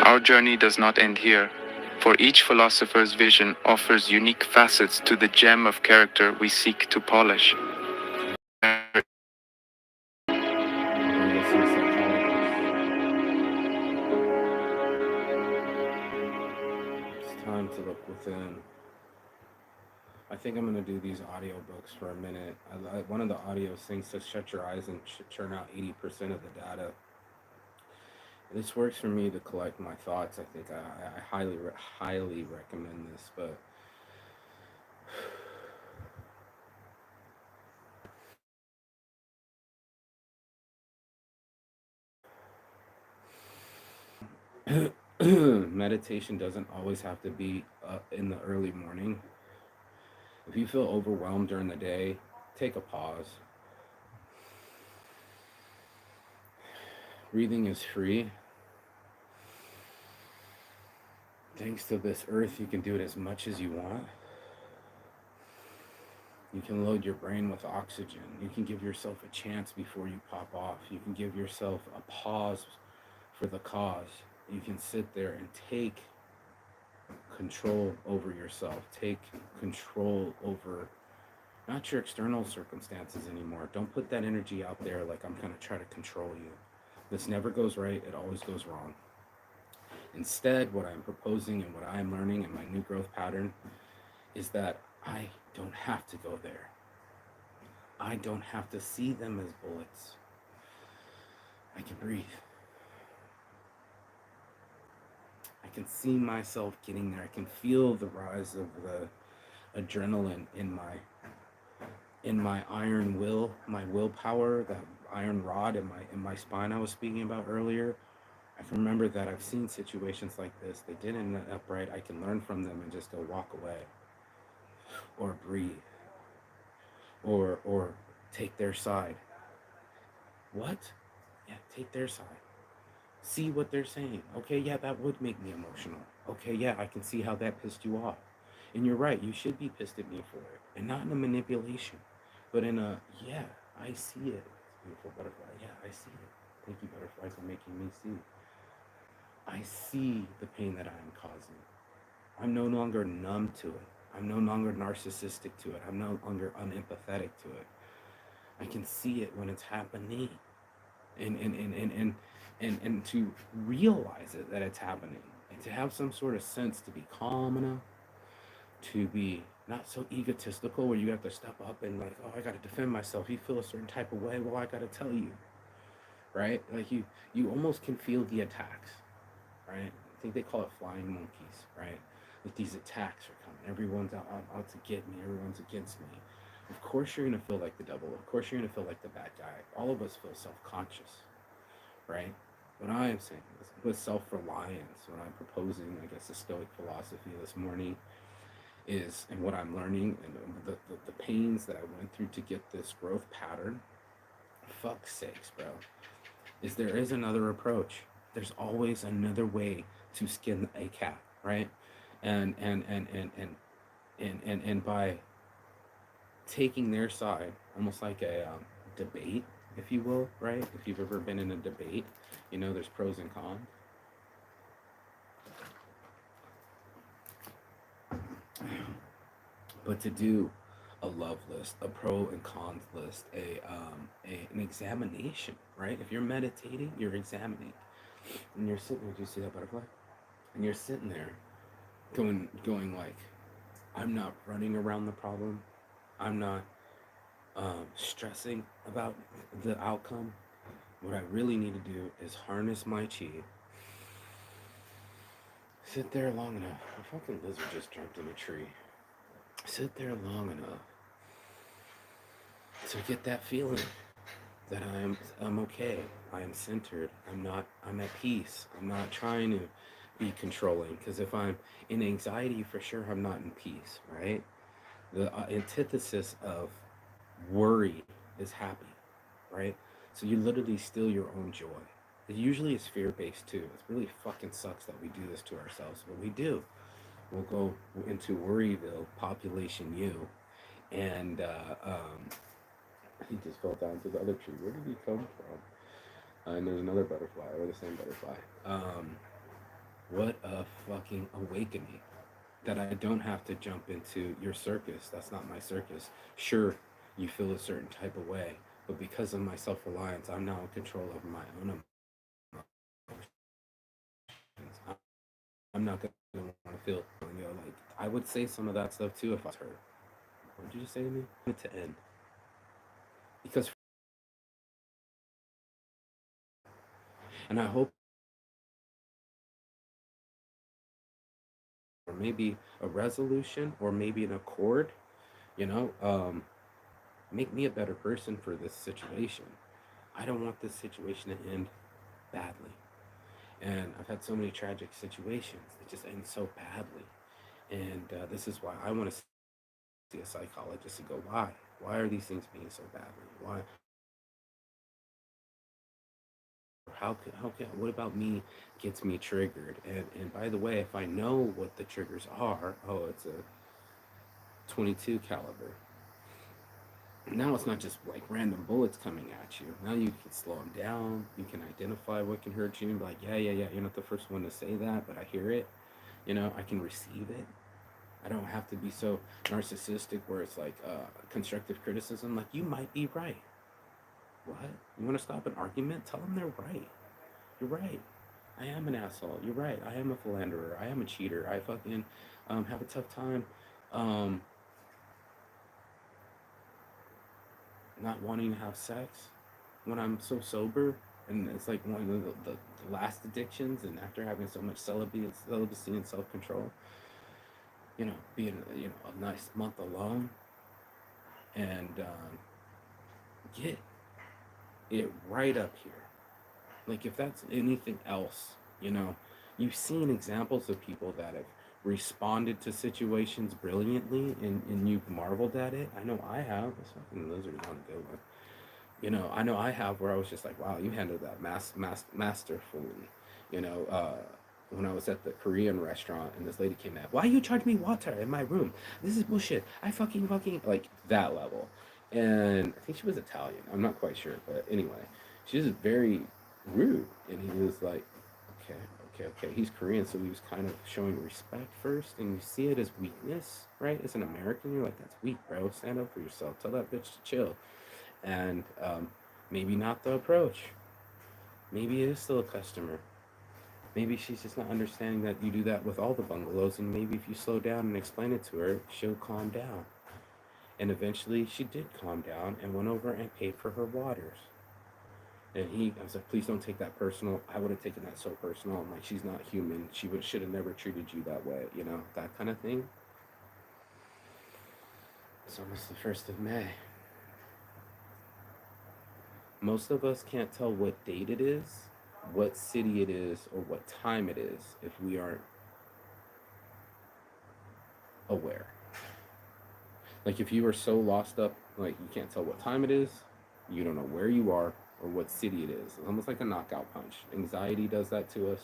Our journey does not end here, for each philosopher's vision offers unique facets to the gem of character we seek to polish. I'm gonna go see a psychologist. It's time to look within. I think I'm gonna do these audiobooks for a minute. One of the audios things says shut your eyes and churn out 80% of the data. This works for me to collect my thoughts. I think I highly recommend this. But meditation doesn't always have to be in the early morning. If you feel overwhelmed during the day, take a pause. Breathing is free. Thanks to this earth, you can do it as much as you want. You can load your brain with oxygen. You can give yourself a chance before you pop off. You can give yourself a pause for the cause. You can sit there and take control over yourself. Take control over not your external circumstances anymore. Don't put that energy out there like I'm going to try to control you. This never goes right, it always goes wrong. Instead, what I'm proposing and what I'm learning in my new growth pattern is that I don't have to go there. I don't have to see them as bullets. I can breathe. I can see myself getting there. I can feel the rise of the adrenaline in my iron will, my willpower, that iron rod in my spine I was speaking about earlier. I remember that I've seen situations like this. They didn't end up right. I can learn from them and just go walk away, or breathe, or take their side. What? Yeah, take their side. See what they're saying. Okay, yeah, that would make me emotional. Okay, yeah, I can see how that pissed you off. And you're right, you should be pissed at me for it. And not in a manipulation, but in a, yeah, I see it. Beautiful butterfly. Yeah, I see it. Thank you, butterfly, for making me see. I see the pain that I am causing. I'm no longer numb to it. I'm no longer narcissistic to it. I'm no longer unempathetic to it. I can see it when it's happening. And to realize it, that it's happening, and to have some sort of sense to be calm enough, to be not so egotistical where you have to step up and like, oh, I got to defend myself. You feel a certain type of way, well, I got to tell you, right? Like you almost can feel the attacks, right? I think they call it flying monkeys, right? Like these attacks are coming. Everyone's out to get me. Everyone's against me. Of course you're gonna feel like the devil. Of course you're gonna feel like the bad guy. All of us feel self-conscious, right? What I am saying is with self-reliance, what I'm proposing, I guess, the Stoic philosophy this morning is, and what I'm learning, and the pains that I went through to get this growth pattern, fuck's sakes, bro, is there is another approach. There's always another way to skin a cat, right? And by taking their side, almost like a debate, if you will, right? If you've ever been in a debate, there's pros and cons. But to do a love list, a pro and cons list, an examination, right? If you're meditating, you're examining, and you're sitting there. Do you see that butterfly? And you're sitting there, going like, I'm not running around the problem. I'm not stressing about the outcome. What I really need to do is harness my chi, sit there long enough. A fucking lizard just jumped in a tree. Sit there long enough to get that feeling that I'm okay. I am centered. I'm at peace. I'm not trying to be controlling, because if I'm in anxiety, for sure I'm not in peace, right? The antithesis of worry is happy, right? So you literally steal your own joy. It usually is fear based too. It really fucking sucks that we do this to ourselves, but we do. We'll go into Worryville, population U, and he just fell down to the other tree. Where did he come from? And there's another butterfly, or the same butterfly. What a fucking awakening, that I don't have to jump into your circus. That's not my circus. Sure, you feel a certain type of way, but because of my self reliance, I'm now in control over my own emotions. I'm not gonna want to feel, like I would say some of that stuff too if I was hurt. What did you just say to me? To end, because, and I hope, or maybe a resolution, or maybe an accord. You know, make me a better person for this situation. I don't want this situation to end badly. And I've had so many tragic situations that just end so badly. And this is why I want to see a psychologist and go, why? Why are these things being so badly? Why? What about me gets me triggered? And by the way, if I know what the triggers are, oh, it's a 22 caliber. Now it's not just like random bullets coming at you. Now you can slow them down. You can identify what can hurt you and be like, yeah, yeah, yeah. You're not the first one to say that, but I hear it. I can receive it. I don't have to be so narcissistic where it's like constructive criticism. Like, you might be right. What? You want to stop an argument? Tell them they're right. You're right. I am an asshole. You're right. I am a philanderer. I am a cheater. I fucking have a tough time um, not wanting to have sex when I'm so sober. And it's like one of the last addictions. And after having so much celibacy and self control, being a nice month alone, and get it right up here. Like, if that's anything else, you've seen examples of people that have responded to situations brilliantly, and you've marveled at it. I know I have. This fucking lizard is on a good one. I know I have, where I was just like, wow, you handled that masterfully. You know, uh, when I was at the Korean restaurant and this lady came out, why you charge me water in my room? This is bullshit. I fucking like that level. And I think she was Italian. I'm not quite sure, but anyway, she was very rude, and he was like, okay, okay. He's Korean, so he was kind of showing respect first, and you see it as weakness, right? As an American, you're like, that's weak, bro. Stand up for yourself. Tell that bitch to chill. And maybe not the approach. Maybe it is still a customer. Maybe she's just not understanding that you do that with all the bungalows, and maybe if you slow down and explain it to her, she'll calm down. And eventually she did calm down and went over and paid for her waters. And I was like, please don't take that personal. I would have taken that so personal. I'm like, she's not human. Should have never treated you that way, that kind of thing. It's almost the 1st of May. Most of us can't tell what date it is, what city it is, or what time it is if we aren't aware. Like, if you are so lost up, like, you can't tell what time it is, you don't know where you are or what city it is. It's almost like a knockout punch. Anxiety does that to us,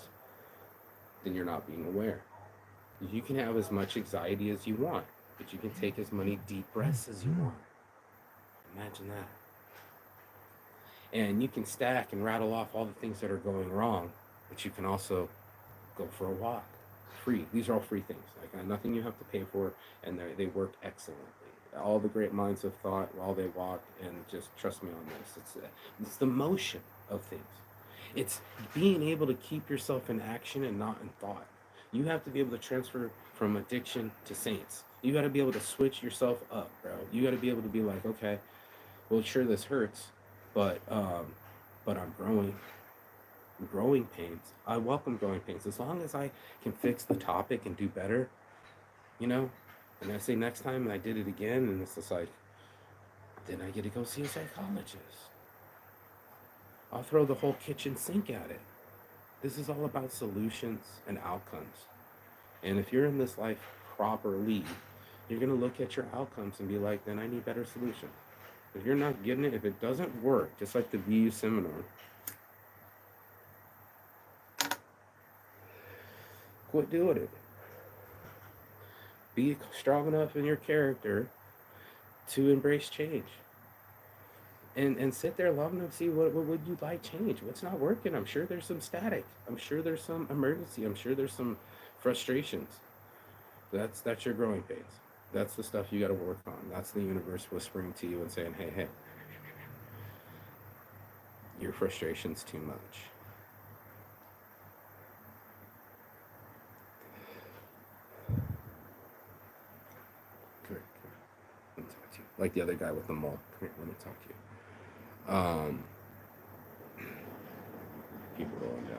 then you're not being aware. You can have as much anxiety as you want, but you can take as many deep breaths as you want. Imagine that. And you can stack and rattle off all the things that are going wrong, but you can also go for a walk. Free. These are all free things. Like nothing you have to pay for, and they work excellently. All the great minds of thought while they walk, and just trust me on this. It's the motion of things. It's being able to keep yourself in action and not in thought. You have to be able to transfer from addiction to saints. You got to be able to switch yourself up, bro. You got to be able to be like, okay, well, sure, this hurts, but I'm growing pains. I welcome growing pains as long as I can fix the topic and do better, you know. And I say next time, and I did it again, and it's just like, then I get to go see a psychologist. I'll throw the whole kitchen sink at it. This is all about solutions and outcomes. And if you're in this life properly, you're gonna look at your outcomes and be like, then I need better solutions. If you're not getting it, if it doesn't work, just like the VU seminar, quit doing it. Be strong enough in your character to embrace change. And sit there long enough to see what would you like change. What's not working? I'm sure there's some static. I'm sure there's some emergency. I'm sure there's some frustrations. That's your growing pains. That's the stuff you got to work on. That's the universe whispering to you and saying, hey, your frustration's too much. Come here. Let me talk to you. Like the other guy with the mole. Come here, let me talk to you. People rolling down.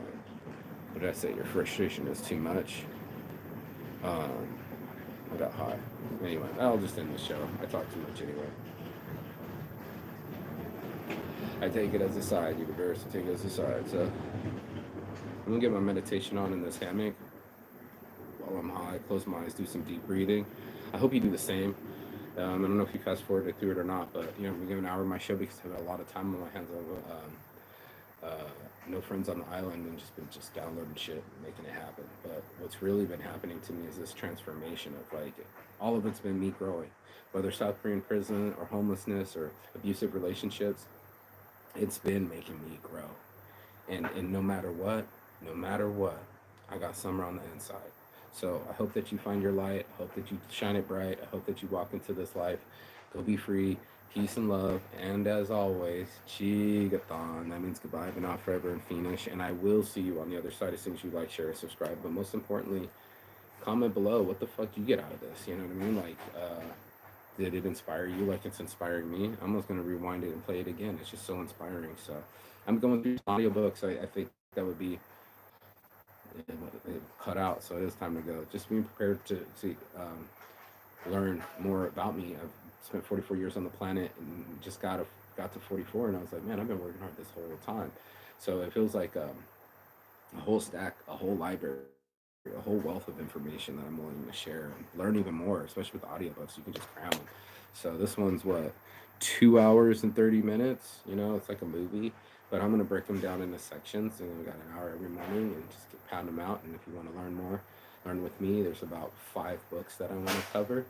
What did I say? Your frustration is too much. Um, I got high. Anyway, I'll just end the show. I talk too much anyway. I take it as a side, universe. I take it as a side. So I'm gonna get my meditation on in this hammock while I'm high. Close my eyes, do some deep breathing. I hope you do the same. I don't know if you fast forwarded through it or not, but you know, we give an hour of my show because I have a lot of time on my hands. No friends on the island and just been just downloading shit and making it happen. But what's really been happening to me is this transformation of like all of it's been me growing, whether South Korean prison or homelessness or abusive relationships. It's been making me grow, and no matter what, I got summer on the inside. So I hope that you find your light. I hope that you shine it bright. I hope that you walk into this life. Go be free. Peace and love. And as always, Chigathon. That means goodbye, but not forever and finish. And I will see you on the other side as soon as you like, share, and subscribe. But most importantly, comment below what the fuck you get out of this. You know what I mean? Like, did it inspire you like it's inspiring me? I'm almost going to rewind it and play it again. It's just so inspiring. So I'm going through audiobooks. I think that would be cut out. So it is time to go. Just being prepared to learn more about me. I've spent 44 years on the planet and just got to 44, and I was like, man, I've been working hard this whole time. So it feels like a whole stack, a whole library, a whole wealth of information that I'm willing to share and learn even more, especially with the audiobooks. You can just cram them. So this one's what, 2 hours and 30 minutes? You know, it's like a movie. But I'm gonna break them down into sections, and we got an hour every morning, and just pound them out. And if you want to learn more, learn with me. There's about 5 books that I want to cover.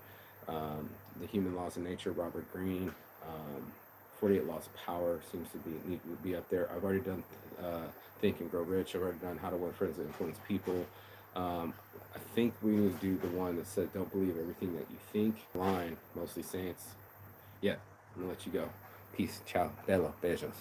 The Human Laws of Nature, Robert Greene. 48 Laws of Power seems to be up there. I've already done Think and Grow Rich. I've already done How to Win Friends and Influence People. I think we need to do the one that said, don't believe everything that you think. Line, mostly saints. Yeah, I'm gonna let you go. Peace. Ciao. Bello. Beijos.